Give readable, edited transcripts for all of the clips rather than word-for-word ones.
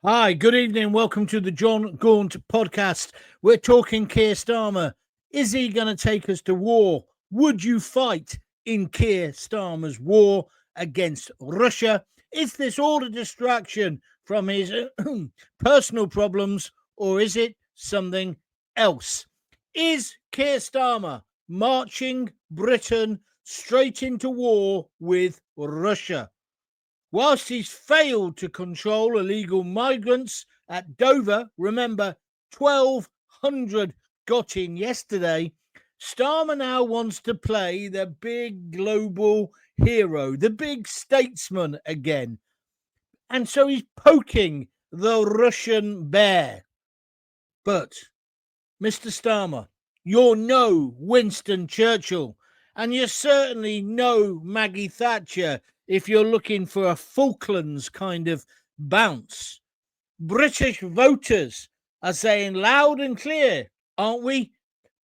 Hi, good evening. Welcome to the Jon Gaunt podcast. We're talking Keir Starmer. Is he going to take us to war? Would you fight in Keir Starmer's war against Russia? Is this all a distraction from his personal problems, or is it something else? Is Keir Starmer marching Britain straight into war with Russia? Whilst he's failed to control illegal migrants at Dover, remember 1,200 got in yesterday, Starmer now wants to play the big global hero, the big statesman again. And so he's poking the Russian bear. But, Mr. Starmer, you're no Winston Churchill, and you're certainly no Maggie Thatcher if you're looking for a Falklands kind of bounce. British voters are saying loud and clear, aren't we?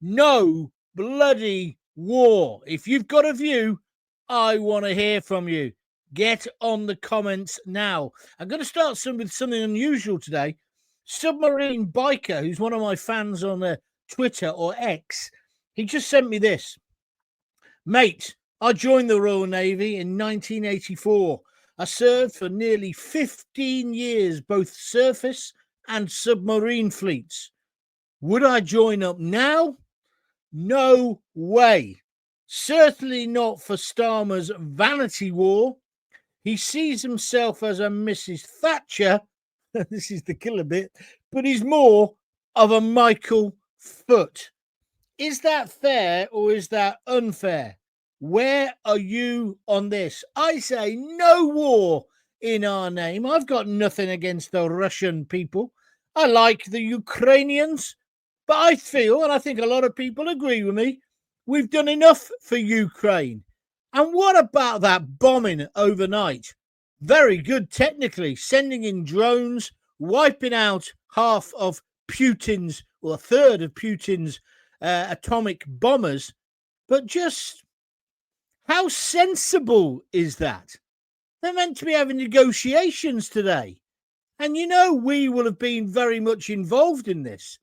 No bloody war. If you've got a view, I want to hear from you. Get on the comments now. I'm going to start with something unusual today. Submarine Biker, who's one of my fans on Twitter or X, he just sent me this. Mate, I joined the Royal Navy in 1984. I served for nearly 15 years, both surface and submarine fleets. Would I join up now? No way. Certainly not for Starmer's vanity war. He sees himself as a Mrs. Thatcher. This is the killer bit, but he's more of a Michael Foot. Is that fair or is that unfair? Where are you on this? I say no war in our name. I've got nothing against the Russian people. I like the Ukrainians, but I feel, and I think a lot of people agree with me, we've done enough for Ukraine. And what about that bombing overnight? Very good technically, sending in drones, wiping out half of Putin's, or a third of Putin's atomic bombers. But just how sensible is that? They're meant to be having negotiations today. And you know we will have been very much involved in this.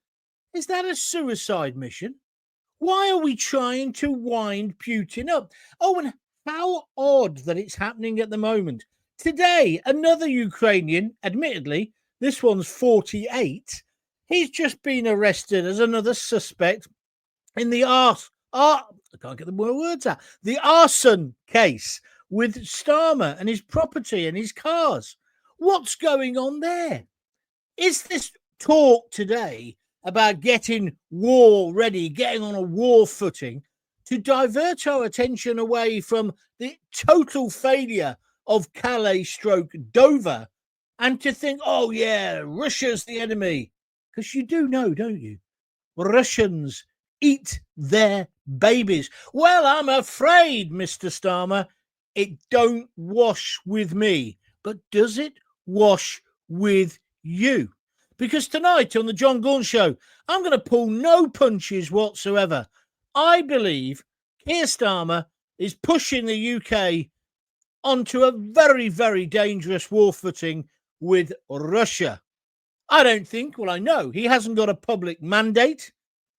Is that a suicide mission? Why are we trying to wind Putin up? Oh, and how odd that it's happening at the moment. Today, another Ukrainian, admittedly, this one's 48, he's just been arrested as another suspect in the I can't get the words out. The arson case with Starmer and his property and his cars. What's going on there? Is this talk today about getting war ready, getting on a war footing to divert our attention away from the total failure of Calais/Dover and to think, oh yeah, Russia's the enemy? Because you do know, don't you? Russians eat their babies. Well, I'm afraid, Mr. Starmer, it don't wash with me. But does it wash with you? Because tonight on the Jon Gaunt Show, I'm going to pull no punches whatsoever. I believe Keir Starmer is pushing the UK onto a very, very dangerous war footing with Russia. I don't think, well, I know he hasn't got a public mandate.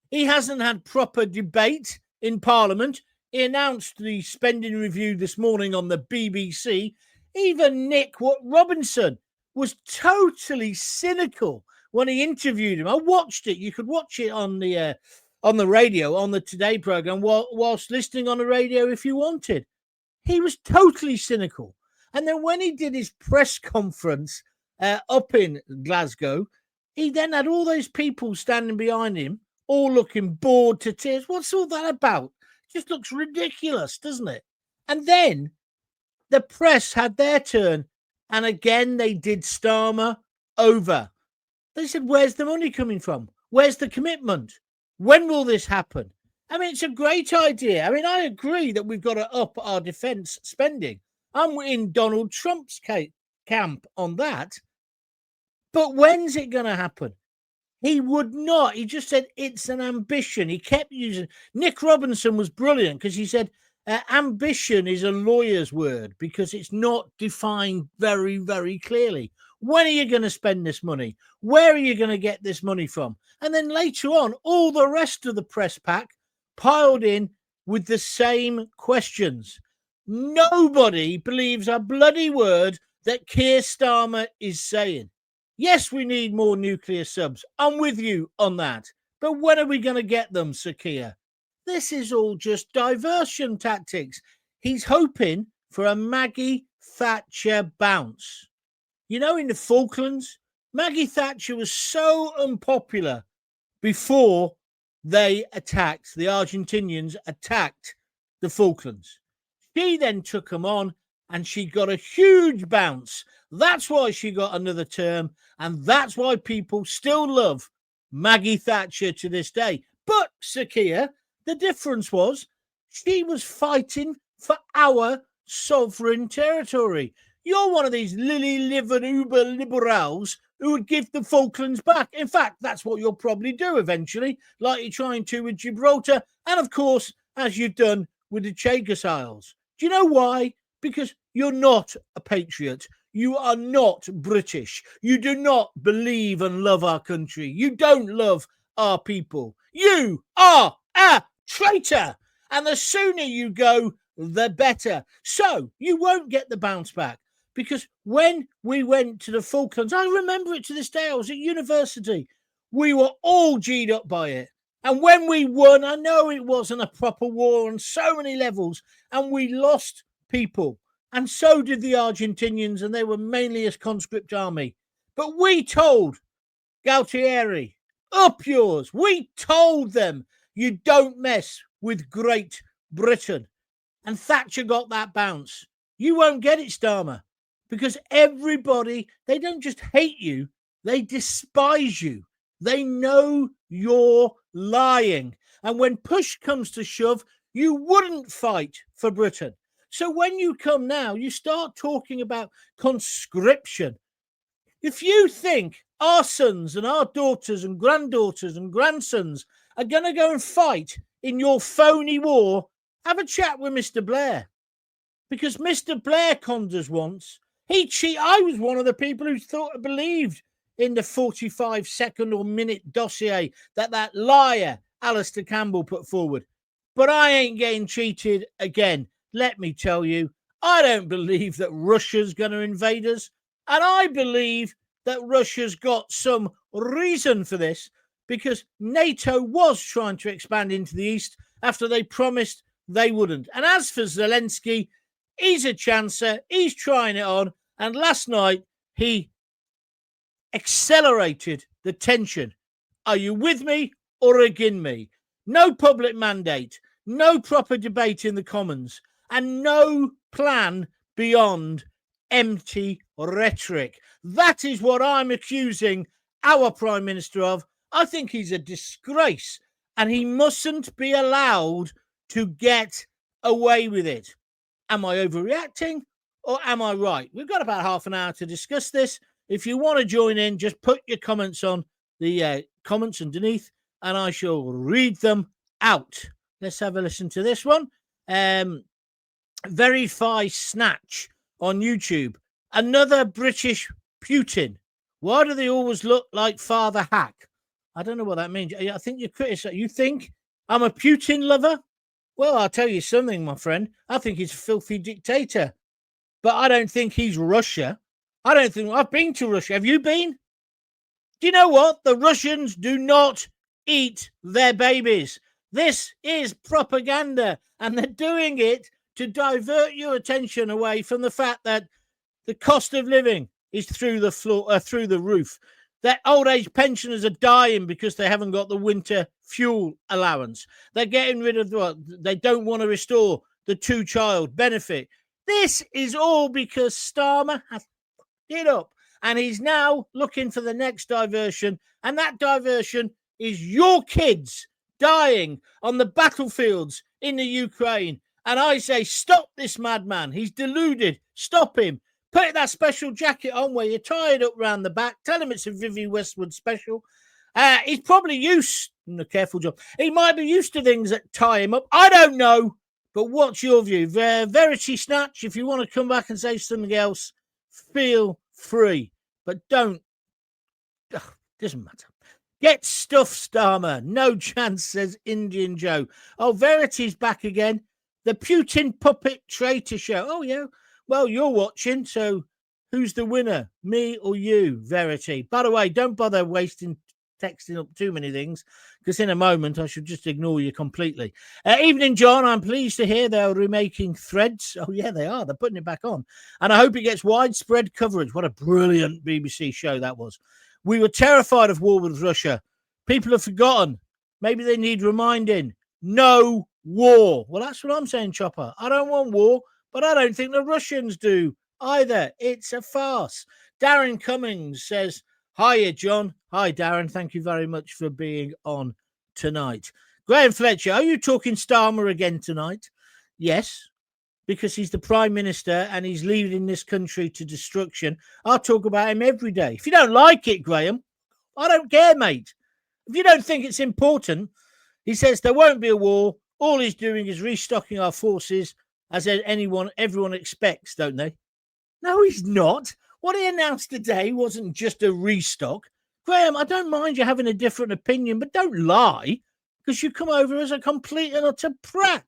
He hasn't had proper debate in Parliament. He announced the spending review this morning on the BBC. Even Nick Robinson was totally cynical when he interviewed him. I watched it. You could watch it on the radio, on the Today programme, whilst listening on the radio if you wanted. He was totally cynical. And then when he did his press conference up in Glasgow, he then had all those people standing behind him, all looking bored to tears. What's all that about? Just looks ridiculous, doesn't it? And then the press had their turn, and again they did Starmer over. They said, where's the money coming from? Where's the commitment? When will this happen? I mean, it's a great idea. I mean, I agree that we've got to up our defence spending. I'm in Donald Trump's camp on that. But when's it going to happen? He would not. He just said it's an ambition. He kept using. Nick Robinson was brilliant because he said Ambition is a lawyer's word because it's not defined very, very clearly. When are you going to spend this money? Where are you going to get this money from? And then later on, all the rest of the press pack piled in with the same questions. Nobody believes a bloody word that Keir Starmer is saying. Yes, we need more nuclear subs. I'm with you on that. But when are we going to get them, Sir Keir? This is all just diversion tactics. He's hoping for a Maggie Thatcher bounce. You know, in the Falklands, Maggie Thatcher was so unpopular before the Argentinians attacked the Falklands. She then took them on and she got a huge bounce. That's why she got another term. And that's why people still love Maggie Thatcher to this day. But, Sir Keir, the difference was she was fighting for our sovereign territory. You're one of these lily-livered uber liberals who would give the Falklands back. In fact, that's what you'll probably do eventually, like you're trying to with Gibraltar, and of course, as you've done with the Chagos Islands. Do you know why? Because you're not a patriot. You are not British. You do not believe and love our country. You don't love our people. You are a traitor. And the sooner you go, the better. So you won't get the bounce back. Because when we went to the Falklands, I remember it to this day, I was at university. We were all G'd up by it. And when we won, I know it wasn't a proper war on so many levels, and we lost people. And so did the Argentinians, and they were mainly a conscript army. But we told Galtieri, up yours. We told them you don't mess with Great Britain. And Thatcher got that bounce. You won't get it, Starmer, because everybody, they don't just hate you, they despise you. They know you're lying. And when push comes to shove, you wouldn't fight for Britain. So when you come now, you start talking about conscription. If you think our sons and our daughters and granddaughters and grandsons are going to go and fight in your phony war, have a chat with Mr. Blair. Because Mr. Blair conned us once. I was one of the people who believed in the 45-second or minute dossier that liar Alistair Campbell put forward. But I ain't getting cheated again. Let me tell you, I don't believe that Russia's going to invade us. And I believe that Russia's got some reason for this, because NATO was trying to expand into the east after they promised they wouldn't. And as for Zelensky, he's a chancer. He's trying it on. And last night, he accelerated the tension. Are you with me or against me? No public mandate, no proper debate in the Commons, and no plan beyond empty rhetoric. That is what I'm accusing our Prime Minister of. I think he's a disgrace, and he mustn't be allowed to get away with it. Am I overreacting or am I right? We've got about half an hour to discuss this. If you want to join in, just put your comments on the comments underneath and I shall read them out. Let's have a listen to this one. Verify Snatch on YouTube. Another British Putin. Why do they always look like Father Hack? I don't know what that means. I think you're criticizing. You think I'm a Putin lover? Well, I'll tell you something, my friend. I think he's a filthy dictator. But I don't think he's Russia. I've been to Russia. Have you been? Do you know what? The Russians do not eat their babies. This is propaganda, and they're doing it to divert your attention away from the fact that the cost of living is through the floor, through the roof. That old age pensioners are dying because they haven't got the winter fuel allowance. They're getting rid of they don't want to restore the two-child benefit. This is all because Starmer has it up, and he's now looking for the next diversion, and that diversion is your kids dying on the battlefields in the Ukraine. And I say, stop this madman. He's deluded. Stop him. Put that special jacket on where you tie it up round the back. Tell him it's a Vivi Westwood special. He's probably used, careful, John. He might be used to things that tie him up. I don't know. But what's your view? Verity Snatch, if you want to come back and say something else, feel free. But don't. Doesn't matter. Get stuffed, Starmer. No chance, says Indian Joe. Oh, Verity's back again. The Putin puppet traitor show. Oh, yeah. Well, you're watching, so who's the winner? Me or you, Verity? By the way, don't bother texting up too many things, because in a moment I should just ignore you completely. Evening, John. I'm pleased to hear they're remaking Threads. Oh, yeah, they are. They're putting it back on. And I hope it gets widespread coverage. What a brilliant BBC show that was. We were terrified of war with Russia. People have forgotten. Maybe they need reminding. No war. Well, that's what I'm saying, Chopper. I don't want war, but I don't think the Russians do either. It's a farce. Darren Cummings says, hiya, John. Hi, Darren. Thank you very much for being on tonight. Graham Fletcher, are you talking Starmer again tonight? Yes, because he's the Prime Minister and he's leading this country to destruction. I'll talk about him every day. If you don't like it, Graham, I don't care, mate. If you don't think it's important, he says there won't be a war. All he's doing is restocking our forces, as everyone expects, don't they? No, he's not. What he announced today wasn't just a restock. Graham, I don't mind you having a different opinion, but don't lie, because you come over as a complete and utter prat.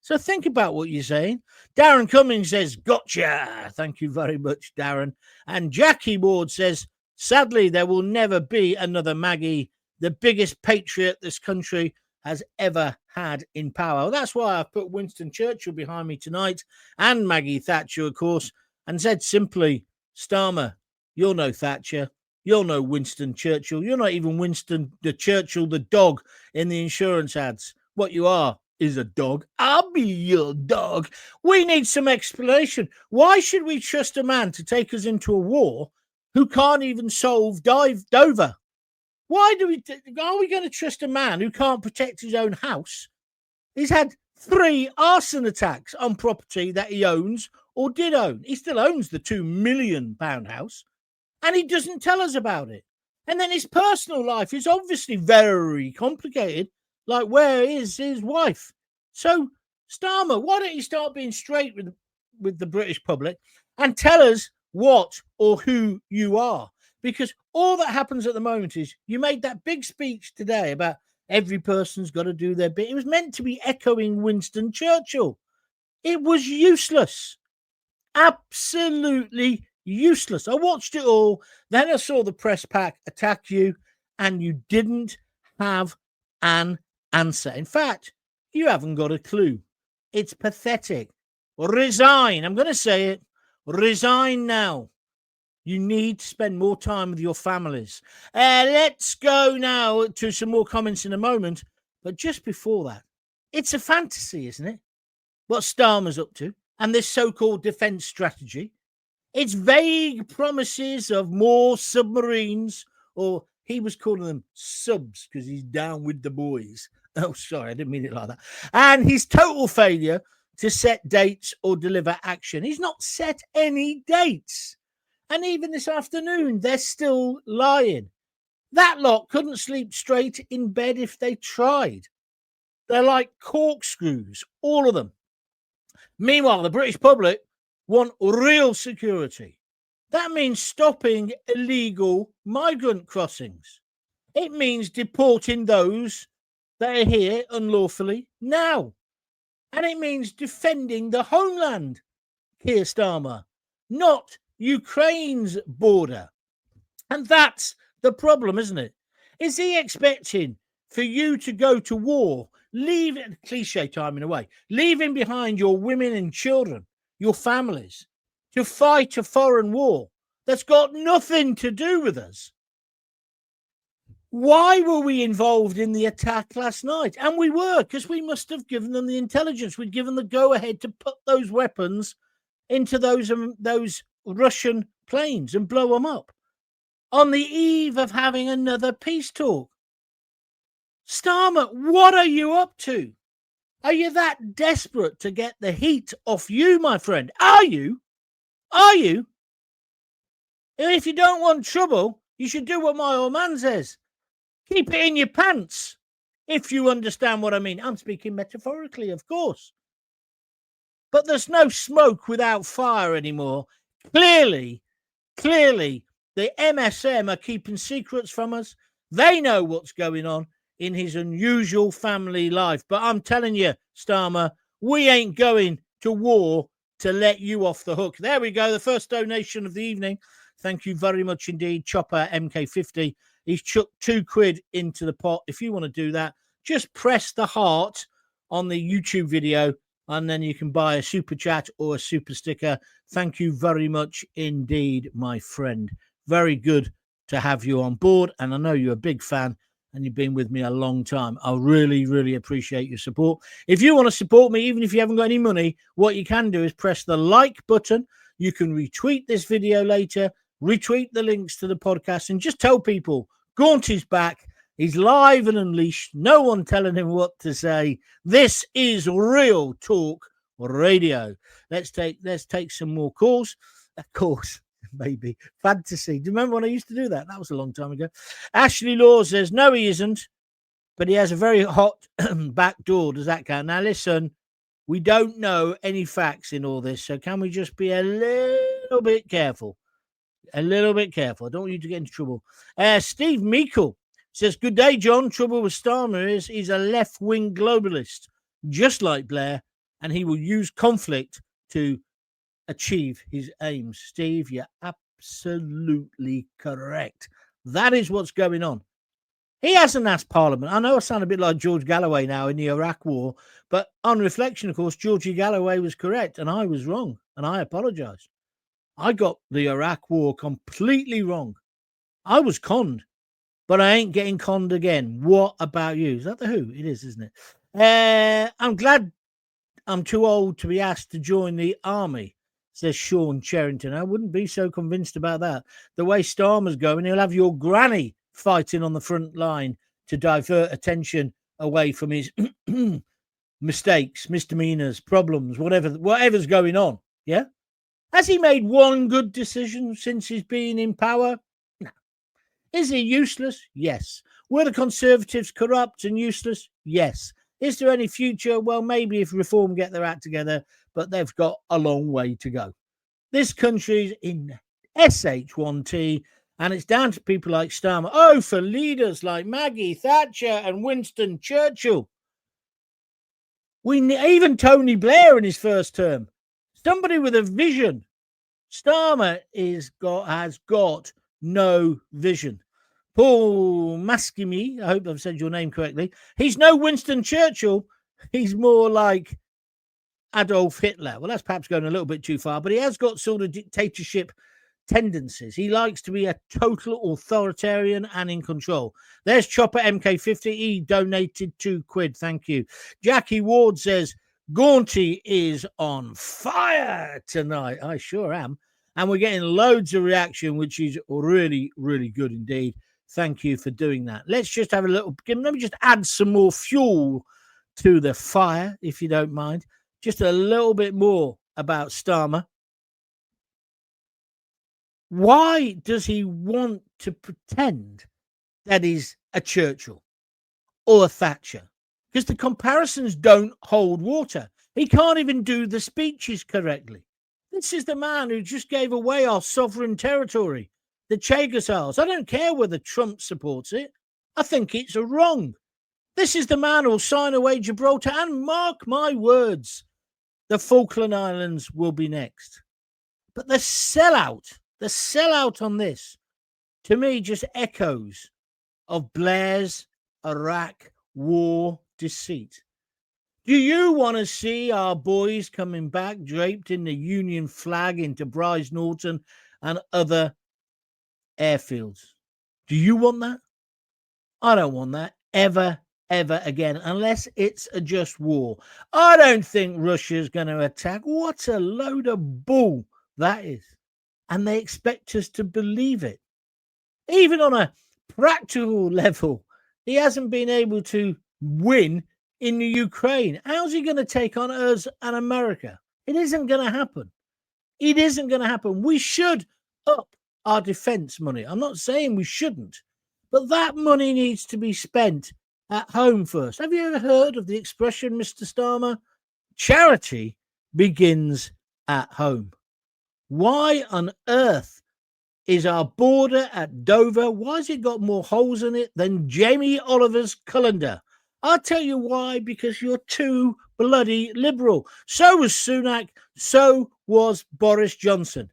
So think about what you're saying. Darren Cummings says, gotcha. Thank you very much, Darren. And Jackie Ward says, sadly, there will never be another Maggie, the biggest patriot this country has ever had in power. Well, that's why I've put Winston Churchill behind me tonight, and Maggie Thatcher, of course, and said simply, Starmer, you're no Thatcher. You're no Winston Churchill. You're not even Winston the Churchill, the dog in the insurance ads. What you are is a dog. I'll be your dog. We need some explanation. Why should we trust a man to take us into a war who can't even solve Dover? Are we going to trust a man who can't protect his own house? He's had 3 arson attacks on property that he owns or did own. He still owns the £2 million house, and he doesn't tell us about it. And then his personal life is obviously very complicated. Like, where is his wife? So, Starmer, why don't you start being straight with the British public and tell us what or who you are? Because all that happens at the moment is you made that big speech today about every person's got to do their bit. It was meant to be echoing Winston Churchill. It was useless. Absolutely useless. I watched it all. Then I saw the press pack attack you, and you didn't have an answer. In fact, you haven't got a clue. It's pathetic. Resign. I'm going to say it. Resign now. You need to spend more time with your families. Let's go now to some more comments in a moment. But just before that, it's a fantasy, isn't it? What Starmer's up to and this so-called defense strategy. It's vague promises of more submarines, or he was calling them subs because he's down with the boys. Oh, sorry, I didn't mean it like that. And his total failure to set dates or deliver action. He's not set any dates. And even this afternoon, they're still lying. That lot couldn't sleep straight in bed if they tried. They're like corkscrews, all of them. Meanwhile, the British public want real security. That means stopping illegal migrant crossings. It means deporting those that are here unlawfully now. And it means defending the homeland, Keir Starmer, not Ukraine's border. And that's the problem, isn't it? Is he expecting for you to go to war, leaving, cliche time in a way, leaving behind your women and children, your families, to fight a foreign war that's got nothing to do with us? Why were we involved in the attack last night? And we were, because we must have given them the intelligence. We'd given the go-ahead to put those weapons into those Russian planes and blow them up on the eve of having another peace talk. Starmer, what are you up to? Are you that desperate to get the heat off you, my friend? Are you? Are you? And if you don't want trouble, you should do what my old man says. Keep it in your pants, if you understand what I mean. I'm speaking metaphorically, of course. But there's no smoke without fire anymore. Clearly, the MSM are keeping secrets from us. They know what's going on in his unusual family life. But I'm telling you, Starmer, we ain't going to war to let you off the hook. There we go. The first donation of the evening. Thank you very much indeed. Chopper MK50. He's chucked £2 into the pot. If you want to do that, just press the heart on the YouTube video and then you can buy a super chat or a super sticker. Thank you very much indeed, my friend. Very good to have you on board. And I know you're a big fan and you've been with me a long time. I really, really appreciate your support. If you want to support me, even if you haven't got any money, what you can do is press the like button. You can retweet this video later, retweet the links to the podcast, and just tell people Gaunt is back. He's live and unleashed. No one telling him what to say. This is Real Talk Radio. Let's take some more calls. Of course, maybe fantasy. Do you remember when I used to do that? That was a long time ago. Ashley Law says, no, he isn't, but he has a very hot back door. Does that count? Now, listen, we don't know any facts in all this, so can we just be a little bit careful? A little bit careful. I don't want you to get into trouble. Steve Meikle says, good day, John. Trouble with Starmer is he's a left-wing globalist, just like Blair, and he will use conflict to achieve his aims. Steve, you're absolutely correct. That is what's going on. He hasn't asked Parliament. I know I sound a bit like George Galloway now in the Iraq War, but on reflection, of course, Georgie Galloway was correct, and I was wrong, and I apologise. I got the Iraq War completely wrong. I was conned, but I ain't getting conned again. What about you? Is that the Who? It is, isn't it? I'm glad I'm too old to be asked to join the army, says Sean Cherrington. I wouldn't be so convinced about that. The way Starmer's going, he'll have your granny fighting on the front line to divert attention away from his mistakes, misdemeanors, problems, whatever's going on. Yeah? Has he made one good decision since he's been in power? No. Is he useless? Yes. Were the Conservatives corrupt and useless? Yes. Is there any future? Well, maybe if Reform get their act together, but they've got a long way to go. This country's in SH1T, and it's down to people like Starmer. Oh, for leaders like Maggie Thatcher and Winston Churchill. Even Tony Blair in his first term. Somebody with a vision. Starmer has got no vision. Paul Maskimi, I hope I've said your name correctly. He's no Winston Churchill. He's more like Adolf Hitler. Well, that's perhaps going a little bit too far, but he has got sort of dictatorship tendencies. He likes to be a total authoritarian and in control. There's Chopper MK50. He donated £2. Thank you. Jackie Ward says, Gaunty is on fire tonight. I sure am. And we're getting loads of reaction, which is really, really good indeed. Thank you for doing that. Let's just have a little, let me just add some more fuel to the fire, if you don't mind. Just a little bit more about Starmer. Why does he want to pretend that he's a Churchill or a Thatcher? Because the comparisons don't hold water. He can't even do the speeches correctly. This is the man who just gave away our sovereign territory, the Chagos Islands. I don't care whether Trump supports it. I think it's wrong. This is the man who'll sign away Gibraltar, and mark my words, the Falkland Islands will be next. But the sellout on this, to me, just echoes of Blair's Iraq war deceit. Do you want to see our boys coming back draped in the Union flag into Bryce Norton and other airfields? Do you want that? I don't want that ever again, unless it's a just war. I don't think Russia's going to attack. What a load of bull that is. And they expect us to believe it. Even on a practical level, he hasn't been able to win in the Ukraine. How's he going to take on us and America? It isn't going to happen. It isn't going to happen. We should up our defense money. I'm not saying we shouldn't, but that money needs to be spent at home first. Have you ever heard of the expression, Mr. Starmer? Charity begins at home. Why on earth is our border at Dover? Why has it got more holes in it than Jamie Oliver's colander? I'll tell you why, because you're too bloody liberal. So was Sunak, so was Boris Johnson.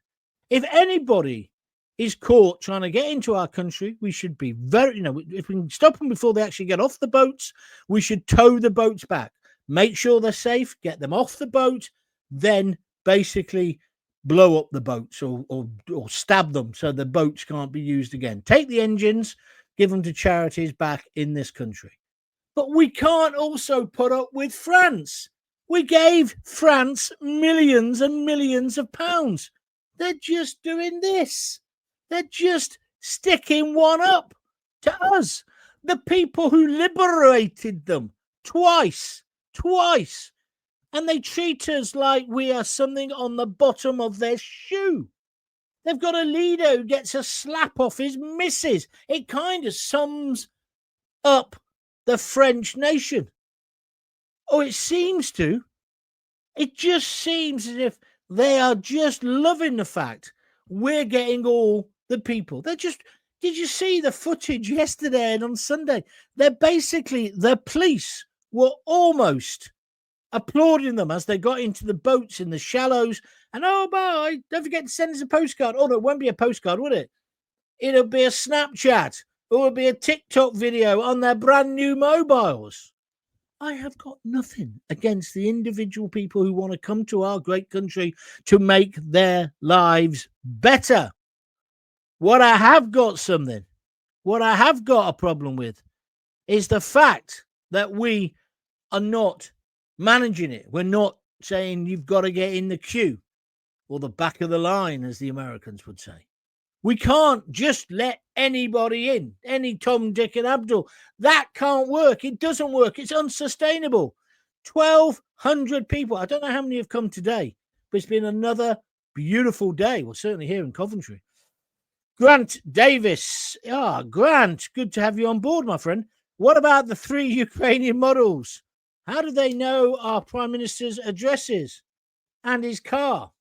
If anybody is caught trying to get into our country, we should be very, if we can stop them before they actually get off the boats, we should tow the boats back. Make sure they're safe, get them off the boat, then basically blow up the boats or stab them so the boats can't be used again. Take the engines, give them to charities back in this country. But we can't also put up with France. We gave France millions and millions of pounds. They're just doing this. They're just sticking one up to us, the people who liberated them twice. And they treat us like we are something on the bottom of their shoe. They've got a leader who gets a slap off his missus. It kind of sums up the French nation. Oh, it seems to. It just seems as if they are just loving the fact we're getting all the people. They're just, did you see the footage yesterday and on Sunday? They're basically, the police were almost applauding them as they got into the boats in the shallows. And oh, bye, don't forget to send us a postcard. Oh, no, it won't be a postcard, would it? It'll be a Snapchat or it'll be a TikTok video on their brand new mobiles. I have got nothing against the individual people who want to come to our great country to make their lives better. What I have got a problem with is the fact that we are not managing it. We're not saying you've got to get in the queue or the back of the line, as the Americans would say. We can't just let anybody in, any Tom, Dick and Abdul. That can't work. It doesn't work. It's unsustainable. 1,200 people. I don't know how many have come today, but it's been another beautiful day. Well, certainly here in Coventry. Grant Davis. Grant, good to have you on board, my friend. What about the 3 Ukrainian models? How do they know our Prime Minister's addresses and his car?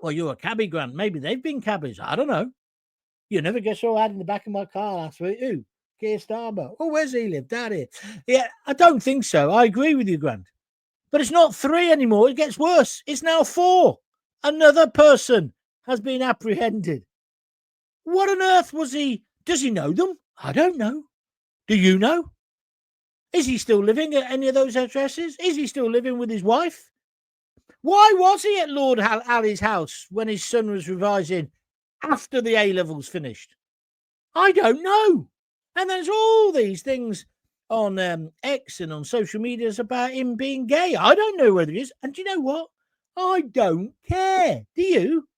Well, you're a cabbie, Grant. Maybe they've been cabbies. I don't know. You never guess who I had in the back of my car last week. Who? Keir Starmer. Oh, where's he live? Down here. Yeah, I don't think so. I agree with you, Grant. But it's not 3 anymore. It gets worse. It's now 4. Another person has been apprehended. What on earth was he? Does he know them? I don't know. Do you know? Is he still living at any of those addresses? Is he still living with his wife? Why was he at Lord Ali's house when his son was revising after the A-levels finished? I don't know. And there's all these things on X and on social media about him being gay. I don't know whether he is. And do you know what? I don't care. Do you?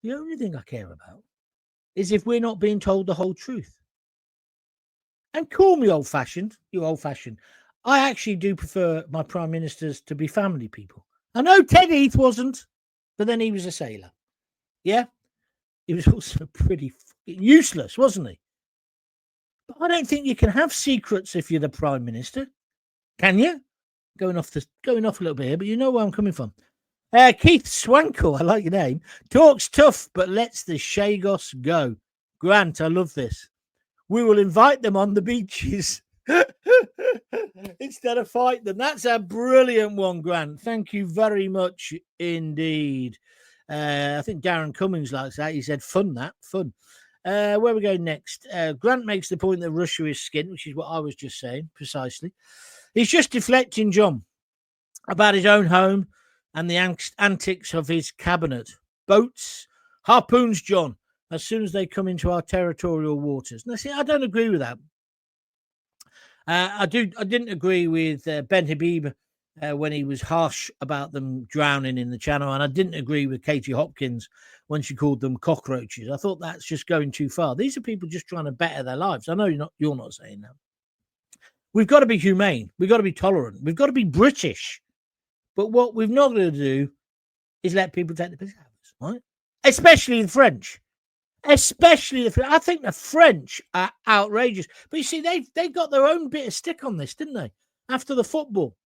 The only thing I care about is if we're not being told the whole truth. And call me old-fashioned. You're old-fashioned. I actually do prefer my prime ministers to be family people. I know Ted Heath wasn't, but then he was a sailor. Yeah? He was also pretty useless, wasn't he? But I don't think you can have secrets if you're the prime minister. Can you? Going off a little bit here, but you know where I'm coming from. Keith Swankle, I like your name, talks tough but lets the Chagos go. Grant, I love this. We will invite them on the beaches instead of fight them. That's a brilliant one, Grant. Thank you very much indeed. I think Darren Cummings likes that. He said, fun. Where we go next? Grant makes the point that Russia is skint, which is what I was just saying, precisely. He's just deflecting, John, about his own home and the antics of his cabinet. Boats, harpoons, John, as soon as they come into our territorial waters. Now, see, I don't agree with that. I didn't agree with Ben Habib when he was harsh about them drowning in the channel, and I didn't agree with Katie Hopkins when she called them cockroaches. I thought that's just going too far. These are people just trying to better their lives. I know you're not saying that. We've got to be humane. We've got to be tolerant. We've got to be British. But what we've not going to do is let people take the piss out of us, right? Especially the French. I think the French are outrageous. But you see, they got their own bit of stick on this, didn't they? After the football.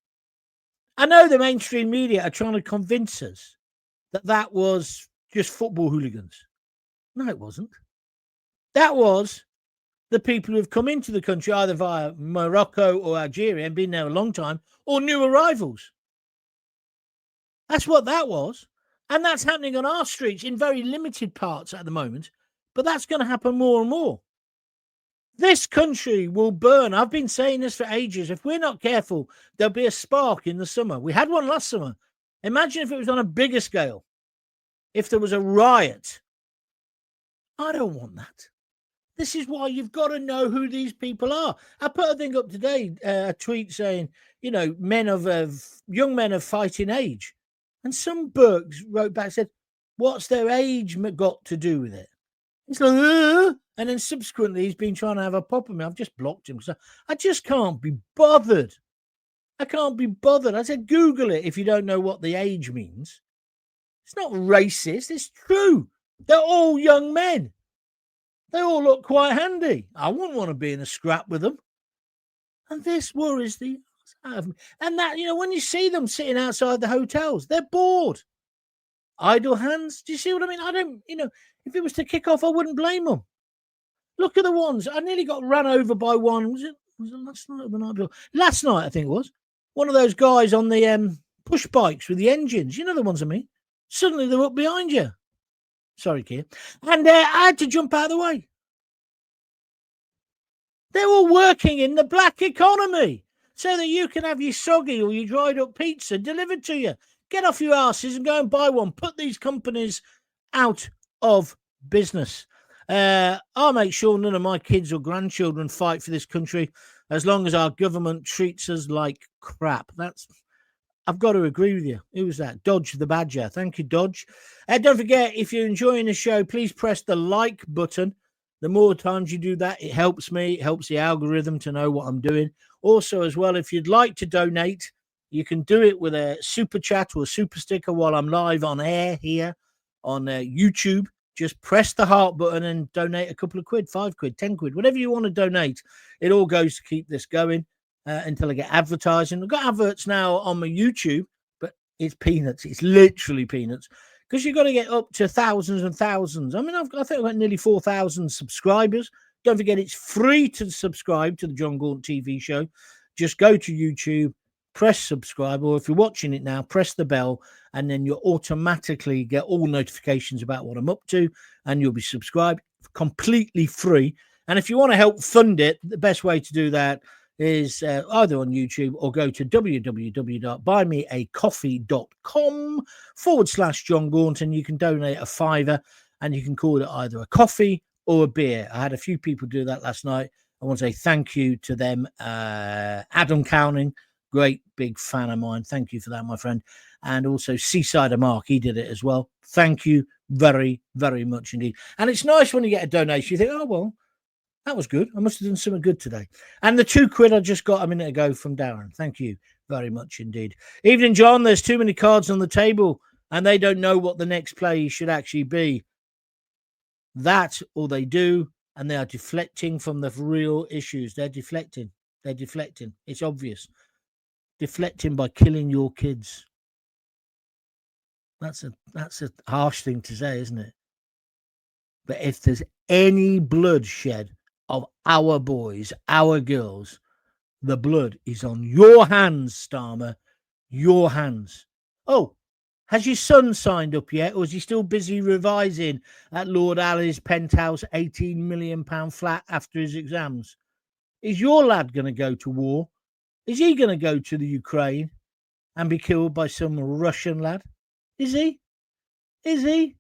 I know the mainstream media are trying to convince us that was just football hooligans. No, it wasn't. That was the people who have come into the country either via Morocco or Algeria and been there a long time, or new arrivals. That's what that was. And that's happening on our streets in very limited parts at the moment. But that's going to happen more and more. This country will burn. I've been saying this for ages. If we're not careful, there'll be a spark in the summer. We had one last summer. Imagine if it was on a bigger scale. If there was a riot. I don't want that. This is why you've got to know who these people are. I put a thing up today, a tweet saying, you know, young men of fighting age. And some Burks wrote back, said, what's their age got to do with it? He's like, and then subsequently he's been trying to have a pop at me. I've just blocked him. So I just can't be bothered. I can't be bothered. I said, Google it if you don't know what the age means. It's not racist. It's true. They're all young men. They all look quite handy. I wouldn't want to be in a scrap with them. And this worries the out of me. And that, you know, when you see them sitting outside the hotels, they're bored. Idle hands. Do you see what I mean? I don't, you know, if it was to kick off, I wouldn't blame them. Look at the ones. I nearly got run over by one. Was it last night or the night before? Last night, I think it was. One of those guys on the push bikes with the engines. You know the ones I mean. Suddenly they're up behind you. Sorry, Keir. And I had to jump out of the way. They're all working in the black economy so that you can have your soggy or your dried up pizza delivered to you. Get off your asses and go and buy one. Put these companies out of business. I'll make sure none of my kids or grandchildren fight for this country as long as our government treats us like crap. I've got to agree with you. Who was that? Dodge the Badger. Thank you, Dodge. Don't forget, if you're enjoying the show, please press the like button. The more times you do that, it helps me. It helps the algorithm to know what I'm doing. Also, as well, if you'd like to donate, you can do it with a super chat or a super sticker while I'm live on air here on YouTube. Just press the heart button and donate a couple of quid, 5 quid, 10 quid, whatever you want to donate. It all goes to keep this going. Until I get advertising. I've got adverts now on my YouTube, but it's peanuts. It's literally peanuts because you've got to get up to thousands and thousands. I mean, I think I've got nearly 4,000 subscribers. Don't forget, it's free to subscribe to the Jon Gaunt TV show. Just go to YouTube, press subscribe, or if you're watching it now, press the bell, and then you'll automatically get all notifications about what I'm up to, and you'll be subscribed completely free. And if you want to help fund it, the best way to do that is either on YouTube or go to www.buymeacoffee.com/Jon Gaunt, and you can donate a £5 and you can call it either a coffee or a beer. I had a few people do that last night. I want to say thank you to them. Adam Cowning, great big fan of mine. Thank you for that, my friend. And also Seasider Mark, he did it as well. Thank you very, very much indeed. And it's nice when you get a donation, you think, oh, well, that was good. I must have done something good today. And the 2 quid I just got a minute ago from Darren. Thank you very much indeed. Evening, John. There's too many cards on the table and they don't know what the next play should actually be. That, or they do, and they are deflecting from the real issues. They're deflecting. They're deflecting. It's obvious. Deflecting by killing your kids. That's a harsh thing to say, isn't it? But if there's any bloodshed of our boys, our girls, the blood is on your hands, Starmer. Your hands. Oh, has your son signed up yet, or is he still busy revising at Lord Alley's penthouse £18 million flat after his exams? Is your lad going to go to war? Is he going to go to the Ukraine and be killed by some Russian lad? Is he? Is he?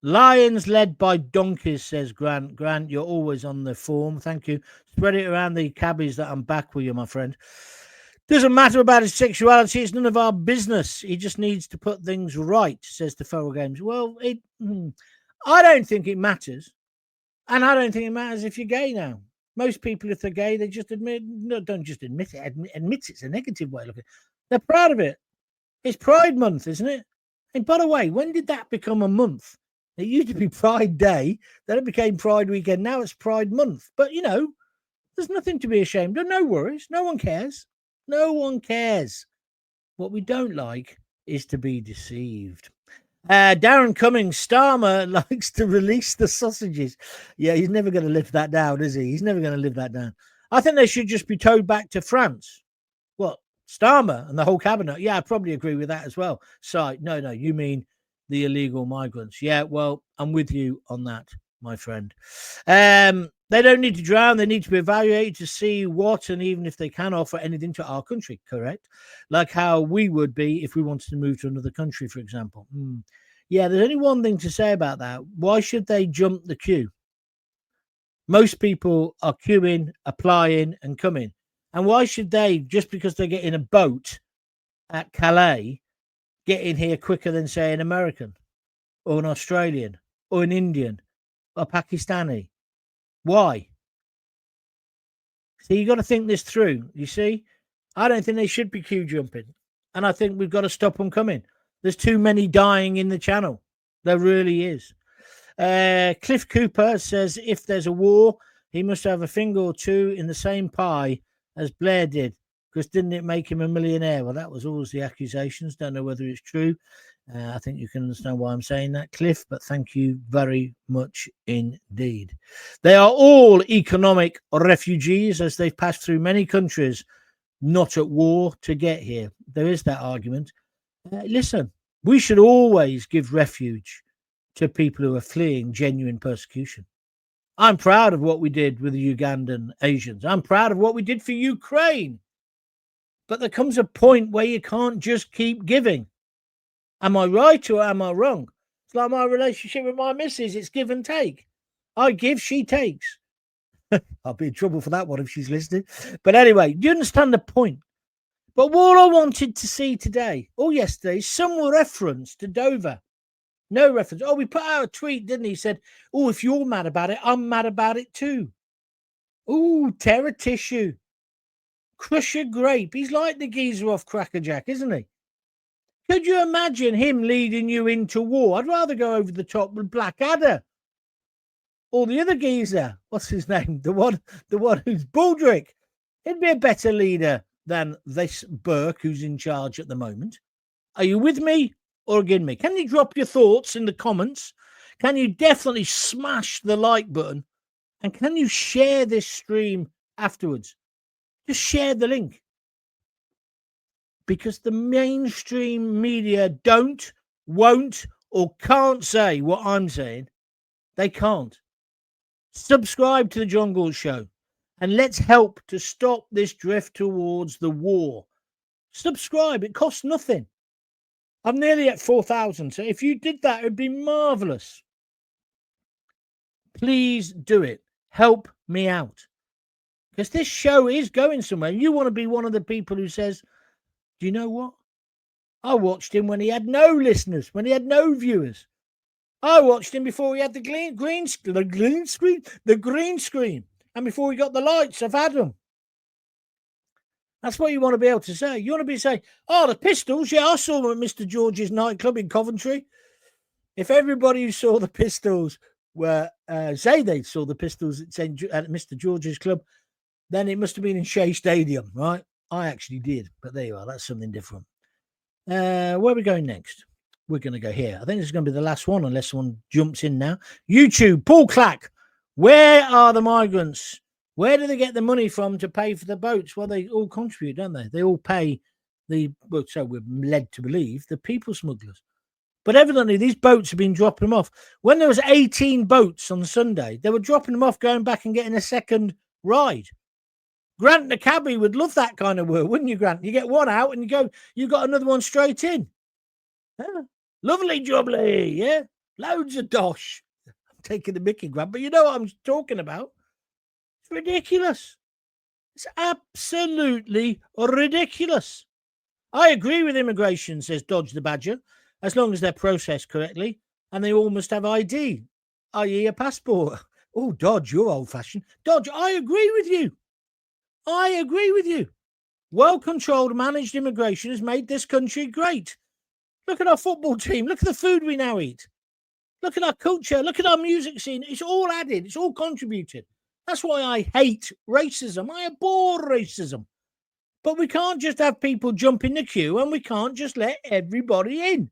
Lions led by donkeys, says Grant. Grant, you're always on the form. Thank you. Spread it around the cabbies that I'm back with you, my friend. Doesn't matter about his sexuality. It's none of our business. He just needs to put things right, says the Feral Games. Well, I don't think it matters. And I don't think it matters if you're gay now. Most people, if they're gay, they just don't just admit it. Admit it's a negative way of looking. They're proud of it. It's Pride Month, isn't it? And by the way, when did that become a month? It used to be Pride Day, then it became Pride Weekend. Now it's Pride Month. But, you know, there's nothing to be ashamed of. No worries. No one cares. No one cares. What we don't like is to be deceived. Darren Cummings, Starmer likes to release the sausages. Yeah, he's never going to live that down, is he? He's never going to live that down. I think they should just be towed back to France. What? Starmer and the whole cabinet? Yeah, I probably agree with that as well. So, no, you mean the illegal migrants. Yeah, well, I'm with you on that, my friend. They don't need to drown. They need to be evaluated to see what, and even if they can offer anything to our country, correct? Like how we would be if we wanted to move to another country, for example. Yeah, there's only one thing to say about that. Why should they jump the queue? Most people are queuing, applying, and coming. And why should they, just because they get in a boat at Calais, get in here quicker than, say, an American or an Australian or an Indian or Pakistani? Why? So you got to think this through, you see? I don't think they should be queue jumping. And I think we've got to stop them coming. There's too many dying in the channel. There really is. Cliff Cooper says if there's a war, he must have a finger or two in the same pie as Blair did, because didn't it make him a millionaire? Well, that was always the accusations. Don't know whether it's true. I think you can understand why I'm saying that, Cliff, but thank you very much indeed. They are all economic refugees, as they've passed through many countries not at war to get here. There is that argument. Listen, we should always give refuge to people who are fleeing genuine persecution. I'm proud of what we did with the Ugandan Asians. I'm proud of what we did for Ukraine. But there comes a point where you can't just keep giving. Am I right or am I wrong? It's like my relationship with my missus. It's give and take. I give, she takes. I'll be in trouble for that one if she's listening. But anyway, do you understand the point? But what I wanted to see today, or yesterday, some reference to Dover. No reference. Oh, we put out a tweet, didn't he? He said, oh, if you're mad about it, I'm mad about it too. Oh, terror tissue. Crush a grape. He's like the geezer off Crackerjack, isn't he? Could you imagine him leading you into war? I'd rather go over the top with Blackadder. Or the other geezer. What's his name? The one who's Baldrick. He'd be a better leader than this Burke who's in charge at the moment. Are you with me or against me? Can you drop your thoughts in the comments? Can you definitely smash the like button? And can you share this stream afterwards? Just share the link. Because the mainstream media don't, won't, or can't say what I'm saying. They can't. Subscribe to the Jon Gaunt Show. And let's help to stop this drift towards the war. Subscribe. It costs nothing. I'm nearly at 4,000. So if you did that, it would be marvellous. Please do it. Help me out. Because this show is going somewhere. You want to be one of the people who says, do you know what? I watched him when he had no listeners, when he had no viewers. I watched him before he had the green screen. And before he got the lights, I've had them. That's what you want to be able to say. You want to be saying, oh, the Pistols. Yeah, I saw them at Mr. George's nightclub in Coventry. If everybody who saw the Pistols were, say they saw the Pistols at Mr. George's club, then it must have been in Shea Stadium, right? I actually did, but there you are. That's something different. Where are we going next? We're going to go here. I think this is going to be the last one, unless someone jumps in now. YouTube, Paul Clack. Where are the migrants? Where do they get the money from to pay for the boats? Well, they all contribute, don't they? They all pay so we're led to believe, the people smugglers. But evidently, these boats have been dropping them off. When there was 18 boats on Sunday, they were dropping them off, going back and getting a second ride. Grant the cabbie would love that kind of work, wouldn't you, Grant? You get one out and you got another one straight in. Yeah. Lovely jubbly, yeah. Loads of dosh. I'm taking the mickey, Grant, but you know what I'm talking about. It's ridiculous. It's absolutely ridiculous. I agree with immigration, says Dodge the Badger, as long as they're processed correctly, and they all must have ID, i.e. a passport. Oh, Dodge, you're old-fashioned. Dodge, I agree with you. I agree with you. Well-controlled, managed immigration has made this country great. Look at our football team. Look at the food we now eat. Look at our culture. Look at our music scene. It's all added. It's all contributed. That's why I hate racism. I abhor racism. But we can't just have people jump in the queue and we can't just let everybody in.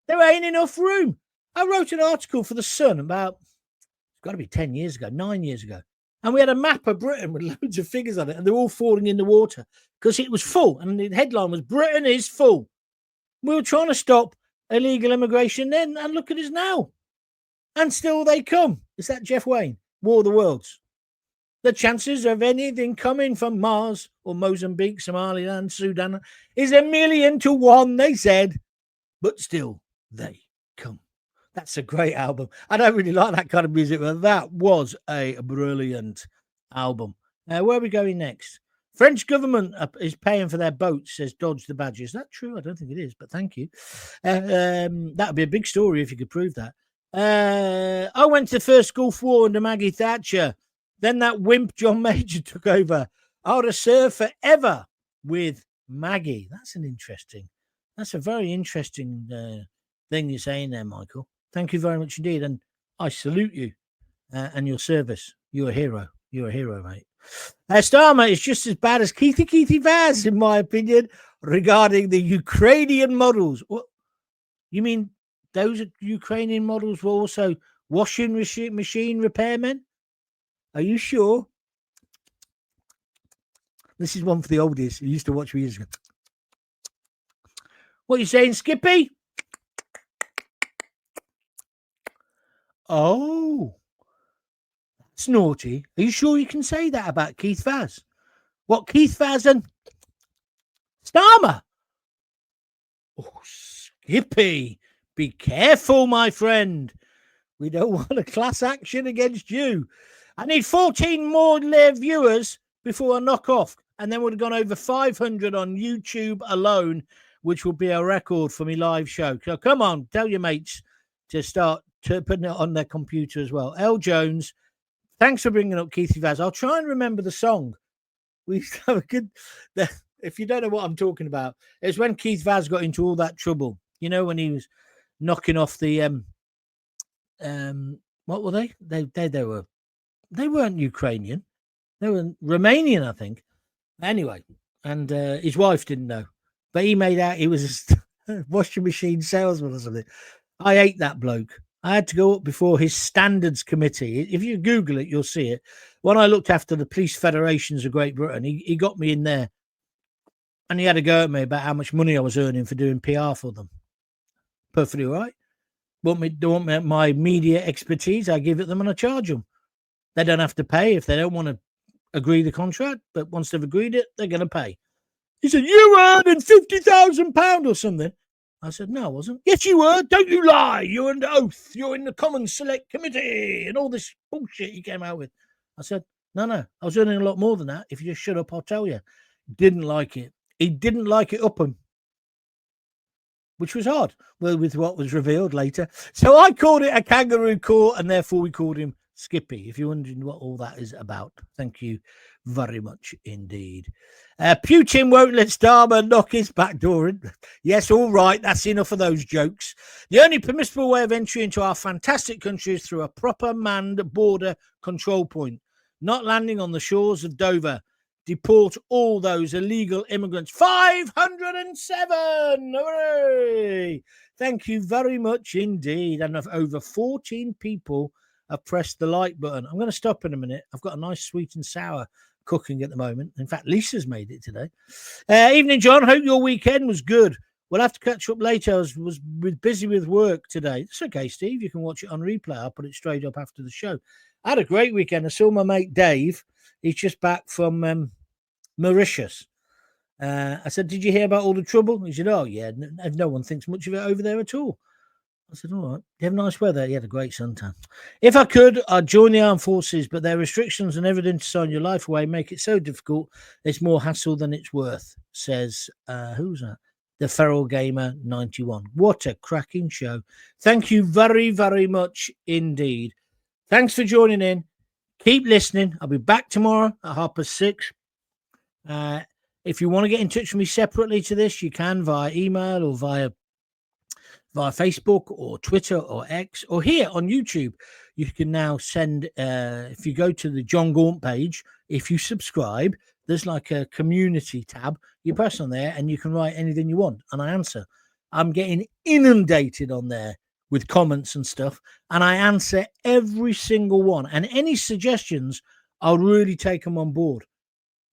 There ain't enough room. I wrote an article for The Sun about, it's got to be 9 years ago. And we had a map of Britain with loads of figures on it, and they're all falling in the water because it was full. And the headline was, Britain is full. We were trying to stop illegal immigration then, and look at us now. And still they come. Is that Jeff Wayne? War of the Worlds. The chances of anything coming from Mars or Mozambique, Somaliland, Sudan is 1,000,000 to 1, they said. But still, they come. That's a great album. I don't really like that kind of music, but that was a brilliant album. Where are we going next? French government is paying for their boats, says Dodge the Badger. Is that true? I don't think it is, but thank you. That would be a big story if you could prove that. I went to the first Gulf War under Maggie Thatcher. Then that wimp John Major took over. I would have served forever with Maggie. That's a very interesting thing you're saying there, Michael. Thank you very much indeed. And I salute you and your service. You're a hero. You're a hero, mate. Starmer is just as bad as Keithy Vaz, in my opinion, regarding the Ukrainian models. What? You mean those Ukrainian models were also washing machine repairmen? Are you sure? This is one for the oldies who used to watch me years ago. What are you saying, Skippy? Oh, that's naughty. Are you sure you can say that about Keith Vaz? What, Keith Vaz and Starmer? Oh, Skippy, be careful, my friend. We don't want a class action against you. I need 14 more viewers before I knock off, and then we'd have gone over 500 on YouTube alone, which will be a record for me live show. So come on, tell your mates to start putting it on their computer as well. L. Jones, thanks for bringing up Keithy Vaz. I'll try and remember the song. We used to have a good... If you don't know what I'm talking about, it's when Keith Vaz got into all that trouble. You know, when he was knocking off the... what were they? They weren't Ukrainian. They were Romanian, I think. Anyway, and his wife didn't know. But he made out he was a washing machine salesman or something. I hate that bloke. I had to go up before his standards committee. If you Google it, you'll see it. When I looked after the police federations of Great Britain, he got me in there. And he had a go at me about how much money I was earning for doing PR for them. Perfectly all right. They want my media expertise, I give it them and I charge them. They don't have to pay if they don't want to agree the contract, but once they've agreed it, they're going to pay. He said, you earning £50,000 or something. I said, no, I wasn't. Yes, you were. Don't you lie. You're under oath. You're in the Commons Select Committee and all this bullshit he came out with. I said, no, I was earning a lot more than that. If you just shut up, I'll tell you. Didn't like it. He didn't like it up him, which was hard. Well, with what was revealed later. So I called it a kangaroo court, and therefore we called him Skippy, if you're wondering what all that is about. Thank you very much indeed. Putin won't let Starmer knock his back door in. Yes, all right, that's enough of those jokes. The only permissible way of entry into our fantastic country is through a proper manned border control point, not landing on the shores of Dover. Deport all those illegal immigrants. 507! Hooray! Thank you very much indeed. And over 14 people have pressed the like button. I'm going to stop in a minute. I've got a nice sweet and sour cooking at the moment. In fact, Lisa's made it today. Evening, John. Hope your weekend was good. We'll have to catch up later. I was busy with work today. It's okay, Steve. You can watch it on replay. I'll put it straight up after the show. I had a great weekend. I saw my mate Dave. He's just back from Mauritius. I said, did you hear about all the trouble? He said, oh, yeah. No one thinks much of it over there at all. I said, all right. You have nice weather? He had a great suntan. If I could, I'd join the armed forces, but their restrictions and everything to sign your life away make it so difficult. It's more hassle than it's worth, says, who's that? The Feral Gamer 91. What a cracking show. Thank you very, very much indeed. Thanks for joining in. Keep listening. I'll be back tomorrow at 6:30. If you want to get in touch with me separately to this, you can via email or via Facebook or Twitter or X or here on YouTube. You can now send, if you go to the Jon Gaunt page, if you subscribe, there's like a community tab. You press on there and you can write anything you want, and I answer. I'm getting inundated on there with comments and stuff, and I answer every single one. And any suggestions, I'll really take them on board,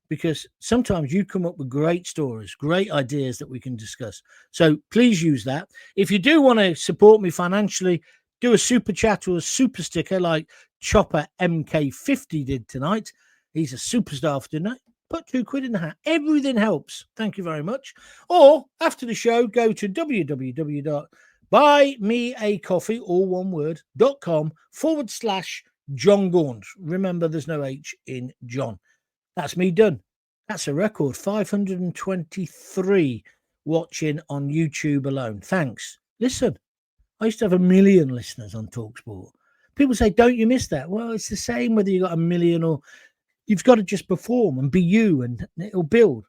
because sometimes you come up with great stories, great ideas that we can discuss. So please use that. If you do want to support me financially, do a super chat or a super sticker like Chopper MK50 did tonight. He's a superstar for tonight. Put £2 in the hat. Everything helps. Thank you very much. Or after the show, go to www.buymeacoffee, all one word, .com/Jon Gaunt. Remember, there's no H in John. That's me done. That's a record. 523 watching on YouTube alone. Thanks. Listen, I used to have 1 million listeners on TalkSport. People say, don't you miss that? Well, it's the same whether you got 1 million or you've got to just perform and be you, and it'll build.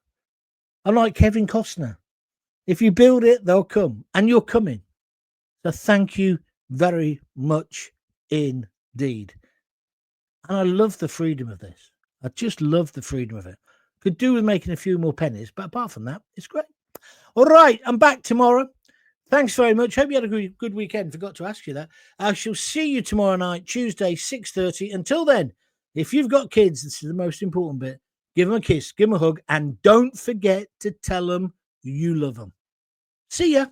I'm like Kevin Costner. If you build it, they'll come, and you're coming. So thank you very much indeed. And I love the freedom of this. I just love the freedom of it. Could do with making a few more pennies, but apart from that, it's great. All right, I'm back tomorrow. Thanks very much. Hope you had a good weekend. Forgot to ask you that. I shall see you tomorrow night, Tuesday, 6:30. Until then, if you've got kids, this is the most important bit. Give them a kiss, give them a hug, and don't forget to tell them you love them. See ya.